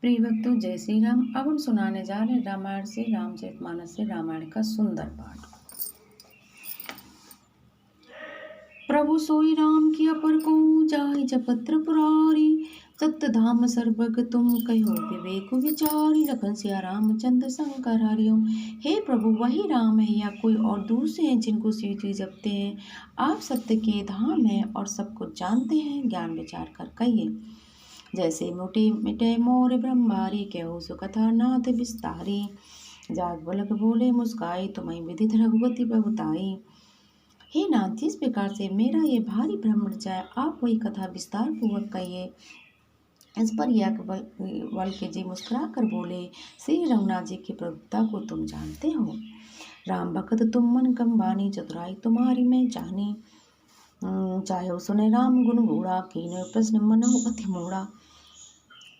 प्रिय भक्तों, जय श्री राम। अब हम सुनाने जा रहे हैं रामायण से, रामचरितमानस से रामायण का सुंदर पाठ। प्रभु सोई राम की अपर को जाहि जपत त्रिपुरारी, सत्य धाम सर्वग तुम कहो विवेक विचारी। लखन सिया रामचंद्र शंकर हरिओम। हे प्रभु, वही राम है या कोई और दूसरे हैं जिनको शिव जी जपते हैं? आप सत्य के धाम हैं और सब कुछ जानते हैं, ज्ञान विचार कर कहिए। जैसे मोटे मिटे मोर ब्रह्मारी, कहो सो कथा नाथ विस्तारी। जाग बलक बोले मुस्काई, तुम्हें विदित रघुपति प्रभुताई। हे नाथ, जिस प्रकार से मेरा ये भारी भ्रम मिट जाए, आप वही कथा विस्तार पूर्वक कहिए। इस पर वल के जी मुस्कुरा कर बोले, श्री रघुनाथ जी की प्रभुता को तुम जानते हो। राम भक्त तुम मन कम बानी, चतुराई तुम्हारी मैं जानी। चाहे सुने राम गुण गूढ़ा, कीन्हे प्रश्न मनहु अति मूढ़ा।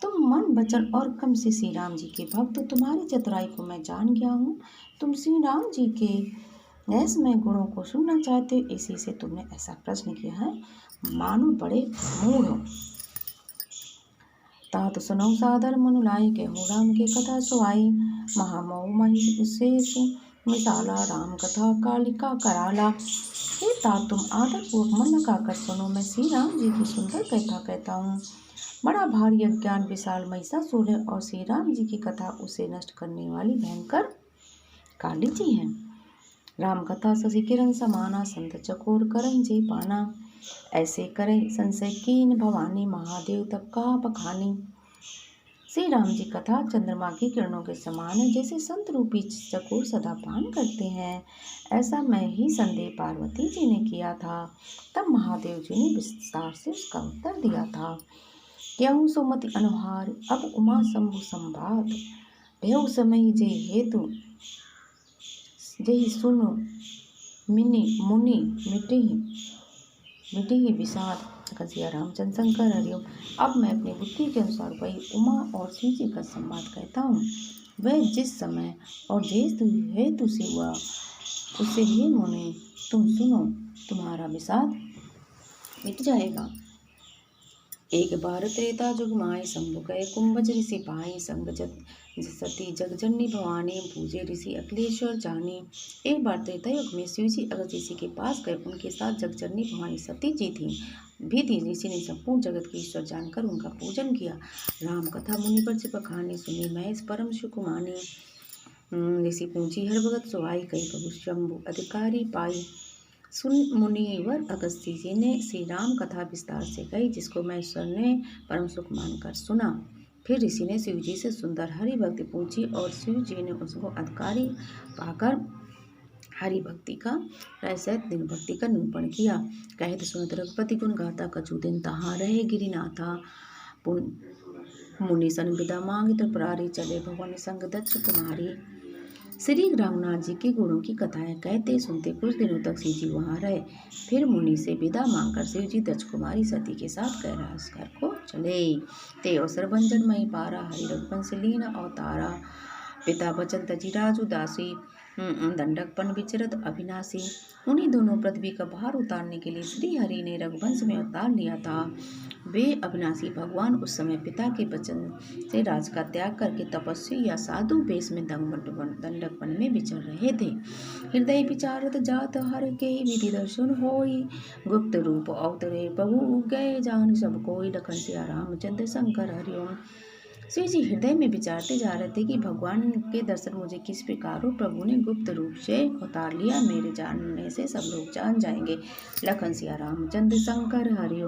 तुम मन वचन और कम से श्री राम जी के भक्त, तुम्हारी चतुराई को मैं जान गया हूँ। तुम श्री राम जी के ऐसे गुणों को सुनना चाहते हो, इसी से तुमने ऐसा प्रश्न किया है, मानो बड़े मूढ़ हो। तात सुनो सादर मनु लाई, कहो राम के कथा सुहाई। महामोह महिषेष मिसाला, राम कथा कालिका कराला। हे तात, तुम आदर पूर्वक मन लगाकर सुनो, मैं श्री राम जी की सुंदर कथा कहता हूँ। बड़ा भारी अज्ञान विशाल महिषासुर है और श्री राम जी की कथा उसे नष्ट करने वाली भयंकर काली जी है। राम कथा शशि किरण समाना, संत चकोर करन जे पाना। ऐसे करे संशय कीन भवानी, महादेव तब कहा बखानी। श्री राम जी कथा चंद्रमा की किरणों के समान है, जैसे संत रूपी चकोर सदा पान करते हैं, ऐसा मैं ही संदेह पार्वती जी ने किया था। तब महादेव जी ने विस्तार से उसका उत्तर दिया था। क्यों सुमति अनुहार, अब उमा शंभु संवाद। भयउ समय जे हेतु, जेहि सुनु मुनि मिटहि विषाद। कसिया रामचंद्र शंकर हरिओम। अब मैं अपनी बुद्धि के अनुसार वही उमा और शिव जी का संवाद कहता हूँ। वह जिस समय और जिस हेतु से हुआ, उससे हे मुनि तुम सुनो, तुम्हारा विषाद मिट जाएगा। एक बार त्रेता जुग माय, शंभु गए कुंभज ऋषि पाई। संग सती जगजननी भवानी, पूजे ऋषि अखिलेश्वर जानी। एक बार त्रेता युग में शिव जी अगस्त्य ऋषि के पास गए, उनके साथ जगजननी भवानी सती जी थी। ऋषि ने संपूर्ण जगत के ईश्वर जानकर उनका पूजन किया। राम कथा मुनि पर से बखानी, सुनी मैं परम सुख मानी। ऋषि पूछी हर भगत सुहाई, कई प्रभु शंभु अधिकारी पाई। सुन मुनिवर अगस्त्य जी ने श्री राम कथा विस्तार से कही, जिसको मैं ईश्वर ने परम सुख मानकर सुना। फिर ऋषि ने शिव जी से सुंदर हरि भक्ति पूछी और शिव जी ने उसको अधिकारी पाकर हरि भक्ति का सहित दिन भक्ति का निरूपण किया। कहत सुनत रघुपति गुण गाता, कछु दिन तहाँ रहे गिरिनाथा। मुनि सन विदा मांगी त्रिपुरारी, चले भवन संग दक्ष कुमारी। श्री रघुनाथ जी के गुणों की कथाएं कहते सुनते कुछ दिनों तक शिव जी वहाँ रहे। फिर मुनि से विदा मांगकर शिव जी दक्ष कुमारी सती के साथ कैलाश घर को चले। ते अवसर भंजन मई पारा, हरि रघुवंश लीन अवतारा। पिता बचन तजी राजू दासी, दंडकपन विचरत अविनाशी। उन्हीं दोनों पृथ्वी का भार उतारने के लिए श्री हरि ने रघुवंश में अवतार लिया था। वे अविनाशी भगवान उस समय पिता के वचन से राज का त्याग करके तपस्वी या साधु वेश में दंडकपन में विचर रहे थे। हृदय विचारत जात हर के विधि दर्शन होई, गुप्त रूप अवतरे प्रभु गए जान सब कोई। लखन सिया रामचंद्र शंकर हरिओम। शिव जी हृदय में विचारते जा रहे थे कि भगवान के दर्शन मुझे किस प्रकार हो। प्रभु ने गुप्त रूप से अवतार लिया, मेरे जानने से सब लोग जान जाएंगे। लखन सिया रामचंद्र शंकर हरिओम।